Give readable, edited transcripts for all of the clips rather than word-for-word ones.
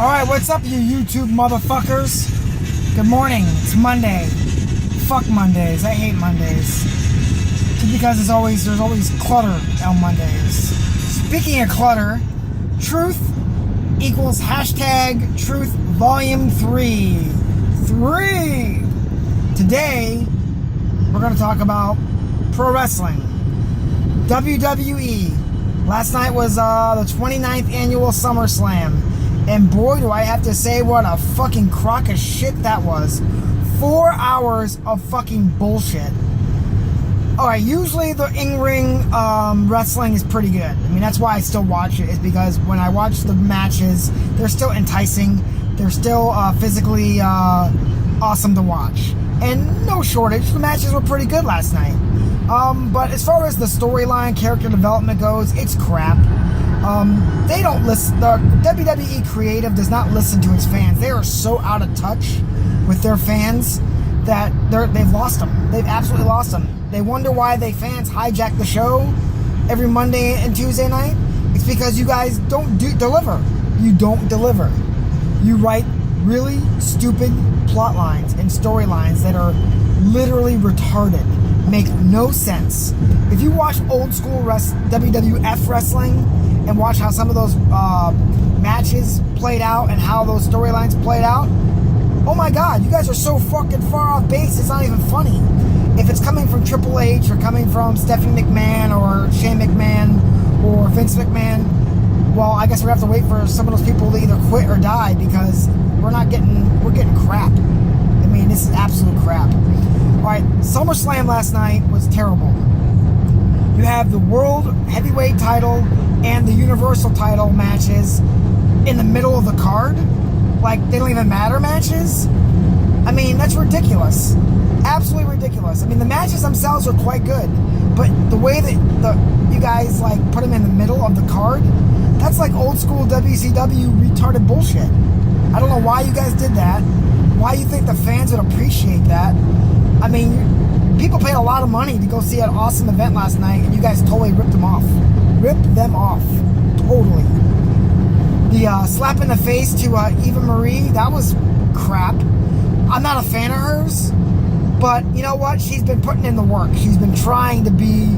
Alright, what's up, you YouTube motherfuckers? Good morning. It's Monday. Fuck Mondays. I hate Mondays. Just because there's always clutter on Mondays. Speaking of clutter, truth equals hashtag truth volume 3. Today, we're going to talk about pro wrestling. WWE. Last night was the 29th annual SummerSlam. And boy, do I have to say what a fucking crock of shit that was. 4 hours of fucking bullshit. Alright, usually the in-ring wrestling is pretty good. I mean, that's why I still watch it, is because when I watch the matches, they're still enticing. They're still physically awesome to watch. And no shortage, the matches were pretty good last night. But as far as the storyline, character development goes, it's crap. They don't listen. The WWE creative does not listen to its fans. They are so out of touch with their fans that they've lost them. They've absolutely lost them. They wonder why they fans hijack the show every Monday and Tuesday night. It's because you guys don't deliver. You don't deliver. You write really stupid plot lines and storylines that are literally retarded. Make no sense. If you watch old school WWF wrestling and watch how some of those matches played out and how those storylines played out, oh my god, you guys are so fucking far off base, it's not even funny. If it's coming from Triple H or coming from Stephanie McMahon or Shane McMahon or Vince McMahon, well, I guess we have to wait for some of those people to either quit or die, because we're getting crap. I mean, this is absolute crap. Alright, SummerSlam last night was terrible. You have the World Heavyweight title and the Universal title matches in the middle of the card. Like, they don't even matter matches. I mean, that's ridiculous. Absolutely ridiculous. I mean, the matches themselves are quite good, but the way that you guys, like, put them in the middle of the card, that's like old school WCW retarded bullshit. I don't know why you guys did that. Why you think the fans would appreciate that. I mean, people paid a lot of money to go see an awesome event last night, and you guys totally ripped them off. Ripped them off. Totally. The slap in the face to Eva Marie, that was crap. I'm not a fan of hers, but you know what? She's been putting in the work. She's been trying to be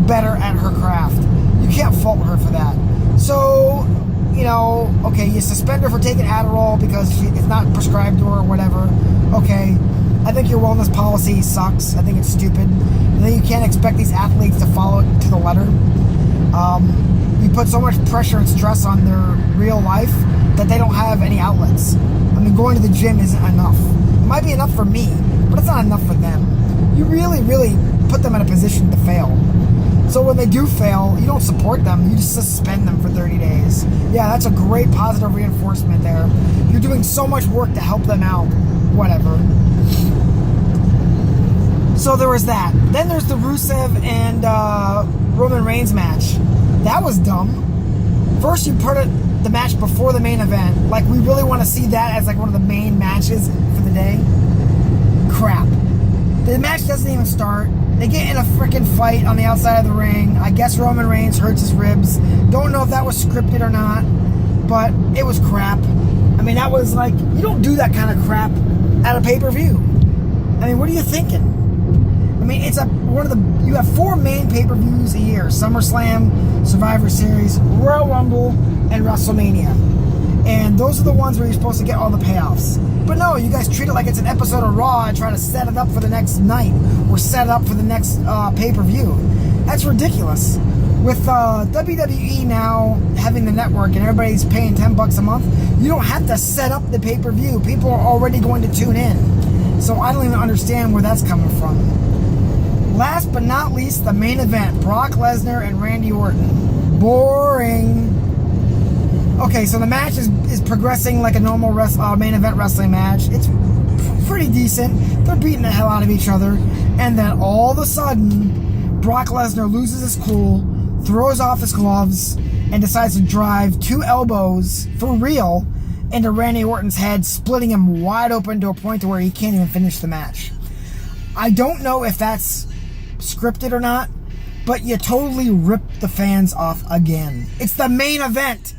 better at her craft. You can't fault her for that. So, you know, okay, you suspend her for taking Adderall because it's not prescribed to her or whatever. Okay. I think your wellness policy sucks. I think it's stupid. I think you can't expect these athletes to follow it to the letter. You put so much pressure and stress on their real life that they don't have any outlets. I mean, going to the gym isn't enough. It might be enough for me, but it's not enough for them. You really, really put them in a position to fail. So when they do fail, you don't support them. You just suspend them for 30 days. Yeah, that's a great positive reinforcement there. You're doing so much work to help them out. Whatever. So there was that. Then there's the Rusev and Roman Reigns match. That was dumb. First you put the match before the main event. Like, we really want to see that as like one of the main matches for the day. Crap. The match doesn't even start. They get in a freaking fight on the outside of the ring. I guess Roman Reigns hurts his ribs. Don't know if that was scripted or not, but it was crap. I mean, that was like, you don't do that kind of crap at a pay-per-view. I mean, what are you thinking? I mean, it's you have 4 main pay-per-views a year: SummerSlam, Survivor Series, Royal Rumble, and WrestleMania. And those are the ones where you're supposed to get all the payoffs. But no, you guys treat it like it's an episode of Raw and try to set it up for the next night or set it up for the next pay-per-view. That's ridiculous. With WWE now having the network and everybody's paying $10 a month, you don't have to set up the pay-per-view. People are already going to tune in. So I don't even understand where that's coming from. Last but not least, the main event, Brock Lesnar and Randy Orton. Boring. Okay, so the match is progressing like a normal main event wrestling match. It's pretty decent. They're beating the hell out of each other. And then all of a sudden, Brock Lesnar loses his cool, throws off his gloves, and decides to drive 2 elbows, for real, into Randy Orton's head, splitting him wide open to a point to where he can't even finish the match. I don't know if that's scripted or not, but you totally ripped the fans off again. It's the main event.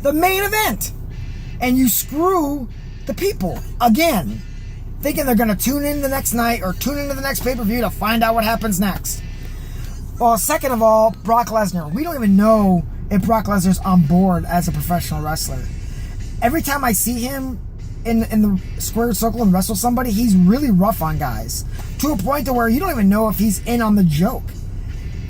The main event! And you screw the people again, thinking they're going to tune in the next night or tune into the next pay-per-view to find out what happens next. Well, second of all, Brock Lesnar. We don't even know if Brock Lesnar's on board as a professional wrestler. Every time I see him in the squared circle and wrestle somebody, he's really rough on guys. To a point to where you don't even know if he's in on the joke.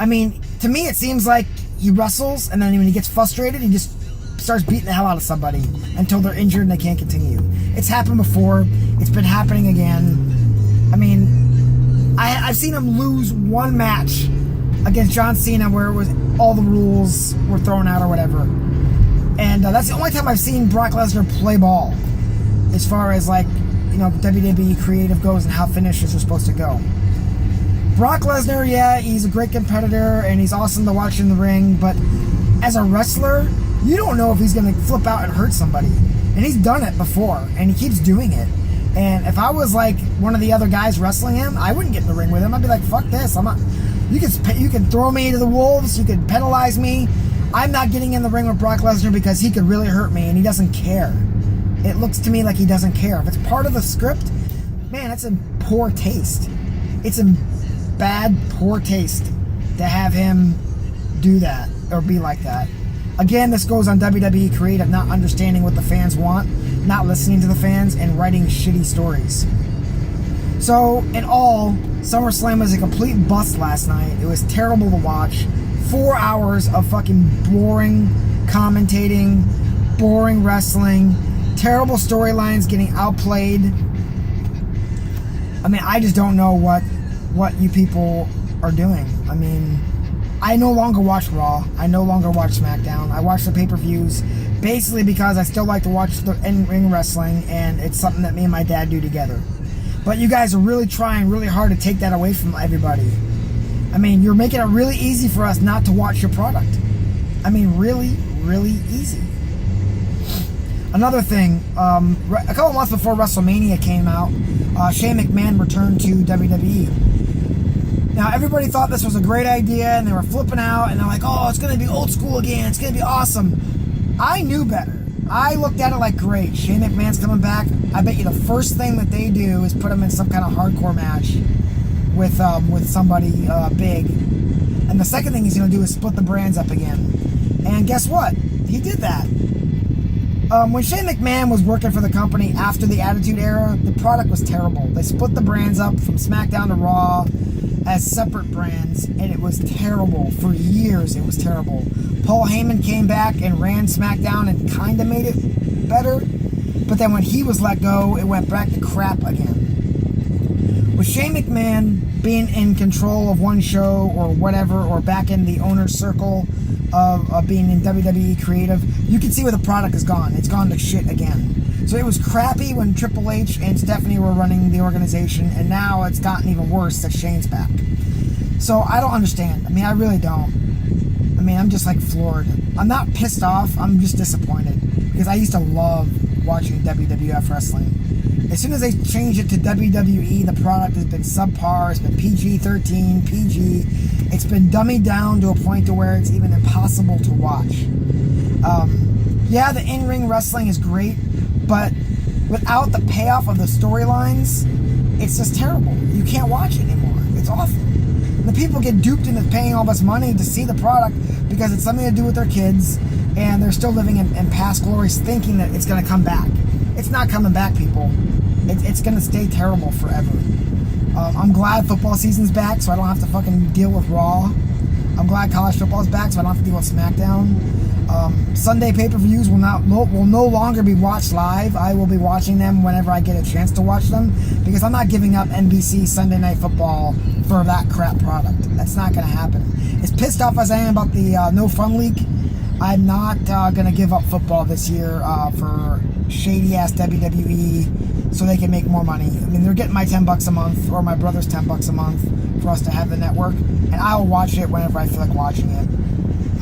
I mean, to me it seems like he wrestles, and then when he gets frustrated, he just starts beating the hell out of somebody until they're injured and they can't continue. It's happened before. It's been happening again. I mean, I've seen him lose one match against John Cena where it was all the rules were thrown out or whatever. And that's the only time I've seen Brock Lesnar play ball as far as, like, you know, WWE creative goes and how finishes are supposed to go. Brock Lesnar, yeah, he's a great competitor and he's awesome to watch in the ring, but as a wrestler, you don't know if he's going to flip out and hurt somebody. And he's done it before, and he keeps doing it. And if I was like one of the other guys wrestling him, I wouldn't get in the ring with him. I'd be like, fuck this. I'm not. You can throw me to the wolves. You can penalize me. I'm not getting in the ring with Brock Lesnar because he could really hurt me, and he doesn't care. It looks to me like he doesn't care. If it's part of the script, man, that's in poor taste. It's in bad, poor taste to have him do that or be like that. Again, this goes on WWE creative not understanding what the fans want, not listening to the fans, and writing shitty stories. So, in all, SummerSlam was a complete bust last night. It was terrible to watch. 4 hours of fucking boring commentating, boring wrestling, terrible storylines getting outplayed. I mean, I just don't know what you people are doing. I mean, I no longer watch Raw. I no longer watch SmackDown. I watch the pay-per-views basically because I still like to watch the in-ring wrestling, and it's something that me and my dad do together. But you guys are really trying really hard to take that away from everybody. I mean, you're making it really easy for us not to watch your product. I mean, really, really easy. Another thing, a couple months before WrestleMania came out, Shane McMahon returned to WWE. Now, everybody thought this was a great idea, and they were flipping out, and they're like, oh, it's going to be old school again. It's going to be awesome. I knew better. I looked at it like, great, Shane McMahon's coming back. I bet you the first thing that they do is put him in some kind of hardcore match with somebody big. And the second thing he's going to do is split the brands up again. And guess what? He did that. When Shane McMahon was working for the company after the Attitude Era, the product was terrible. They split the brands up from SmackDown to Raw as separate brands, and it was terrible. For years, it was terrible. Paul Heyman came back and ran SmackDown and kind of made it better, but then when he was let go, it went back to crap again. With Shane McMahon being in control of one show or whatever, or back in the owner's circle of being in WWE creative, you can see where the product has gone. It's gone to shit again. So it was crappy when Triple H and Stephanie were running the organization, and now it's gotten even worse that Shane's back. So I don't understand. I mean, I really don't. I mean, I'm just like floored. I'm not pissed off. I'm just disappointed because I used to love watching WWF wrestling. As soon as they changed it to WWE, the product has been subpar. It's been PG-13, PG. It's been dummied down to a point to where it's even impossible to watch. Yeah, the in-ring wrestling is great, but without the payoff of the storylines, it's just terrible. You can't watch it anymore. It's awful. The people get duped into paying all this money to see the product because it's something to do with their kids, and they're still living in past glories thinking that it's going to come back. It's not coming back, people. It's going to stay terrible forever. I'm glad football season's back, so I don't have to fucking deal with Raw. I'm glad college football's back, so I don't have to deal with SmackDown. Sunday pay-per-views will no longer be watched live. I will be watching them whenever I get a chance to watch them, because I'm not giving up NBC Sunday Night Football for that crap product. That's not going to happen. As pissed off as I am about the No Fun League, I'm not going to give up football this year for shady-ass WWE so they can make more money. I mean, they're getting my $10 a month, or my brother's $10 a month for us to have the network, and I will watch it whenever I feel like watching it.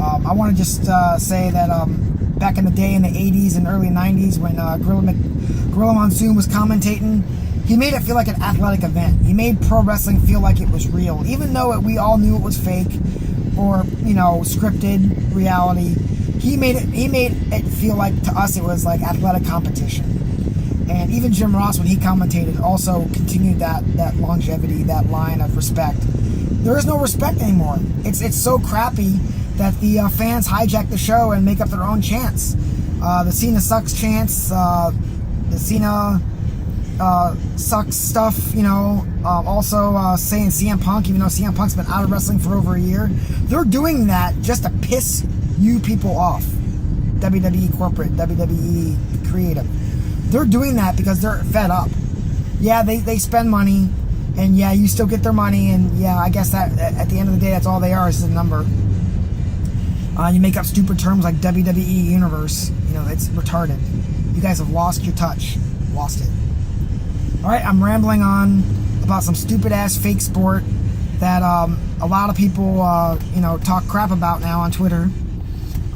I want to just say that back in the day in the 80s and early 90s when Gorilla Monsoon was commentating, he made it feel like an athletic event. He made pro wrestling feel like it was real, even though we all knew it was fake or, you know, scripted reality. he made it feel like, to us, it was like athletic competition. And even Jim Ross, when he commentated, also continued that longevity, that line of respect. There is no respect anymore. It's so crappy that the fans hijack the show and make up their own chants. The Cena sucks chants, the Cena sucks stuff, you know. Also saying CM Punk, even though CM Punk's been out of wrestling for over a year. They're doing that just to piss you people off. WWE corporate, WWE creative. They're doing that because they're fed up. Yeah, they spend money, and yeah, you still get their money, and yeah, I guess that at the end of the day, that's all they are, is a number. You make up stupid terms like WWE Universe. You know, it's retarded. You guys have lost your touch. Lost it. Alright, I'm rambling on about some stupid-ass fake sport that a lot of people, you know, talk crap about now on Twitter.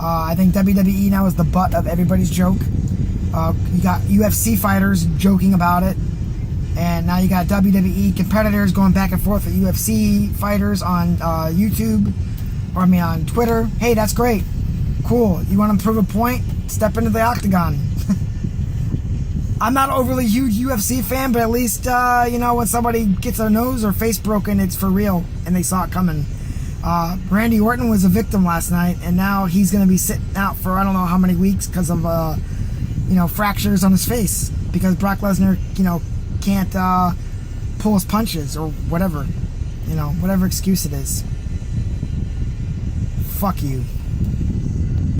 I think WWE now is the butt of everybody's joke. You got UFC fighters joking about it. And now you got WWE competitors going back and forth with UFC fighters on YouTube. Or, I mean, on Twitter. Hey, that's great. Cool. You want to prove a point? Step into the octagon. I'm not an overly huge UFC fan, but at least, you know, when somebody gets their nose or face broken, it's for real, and they saw it coming. Randy Orton was a victim last night, and now he's going to be sitting out for I don't know how many weeks because of, you know, fractures on his face. Because Brock Lesnar, you know, can't pull his punches or whatever. You know, whatever excuse it is. Fuck you.